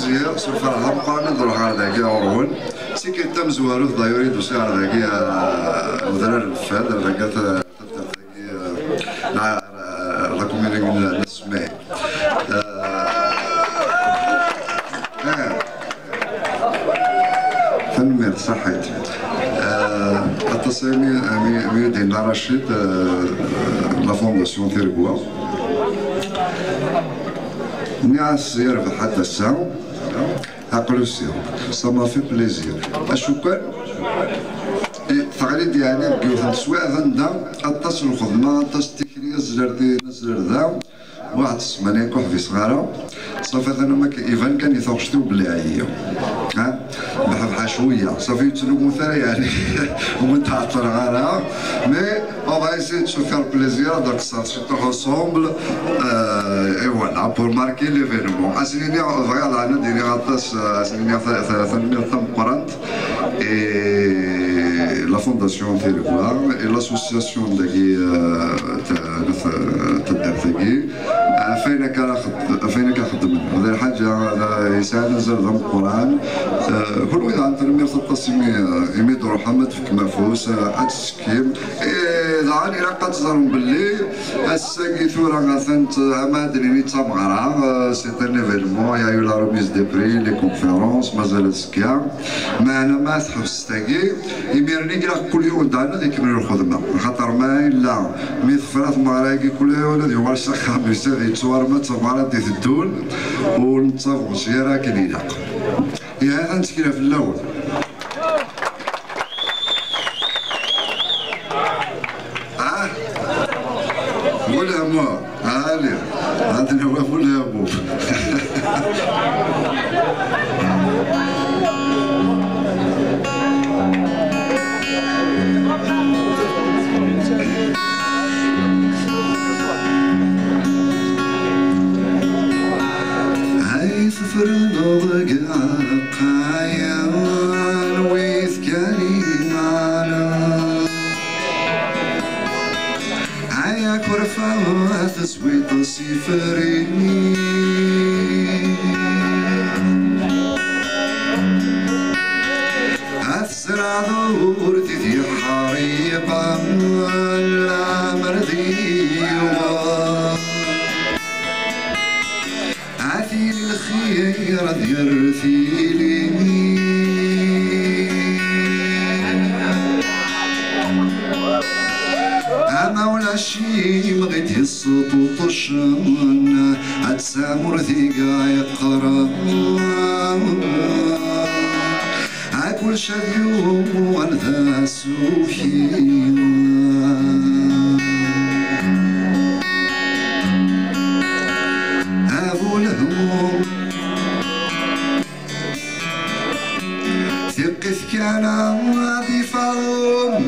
بليزير سوف نبقى نروح على ذاك أورون سي كي تم زوارو ضا يريد وسي على ذاك ودرا الفاد ذاك لا كوميني نسمع فنمير صحيت التصميم ميدين رشيد لا فونداسيون تيرغوا ناس يربح حتى الساعة عقلوسيا ça m'a fait plaisir الشكر تغريد يعني بيوثن سواء ذندا اتصل الخدمة اتصل تكرية زلردي نزلردا واحد السمانة كوح في صغارة صافي انا ما ايفان كان يثوقشتو بلي عيا ها بحال شويه صافي يتسلو مثلا يعني ومن تعطر غارها مي on va essayer de se faire plaisir donc ça se trouve ensemble et voilà pour marquer l'événement اسنيني فغال عنا ديري غطاس اسنيني 340 et la fondation Territoire et l'association داكي تدار ثقي فين كنخدم هذه الحاجه يساعد نزل ضم القران كل واحد عن تنمير التصميم يميد محمد في مفوس هاد السكيم زعاني راه كتظهروا باللي الساقي ثورة غاثنت عماد اللي تمغرا سي ان ايفينمون يا لا روميز دي بري لي كونفيرونس مازال سكيا معنا ما تحبس تاكي يميرني كاع كل يوم دعنا يكملوا الخدمه خاطر ما الا مي ثفرات مراكي كل يوم هذه هو الشيخ خامس هذه تصور تمغرا دي الدول ونتصافوا سياره كليله يا غنسكيلها في الاول ولا ما عالي عندنا هو ولا ابو هاي سفرنا ضيق قايان ويث كريمانا هيا كرفة تسويت صفري أثرع دور تذي حريبا لا مرديوة عثيل الخير ديال ثيلي مولا شي بغيت يسطو طشان هتسامر ثيقا يقرا هاكل شذيو والذا سوكي ابو الهموم ثقف كان ضيفهم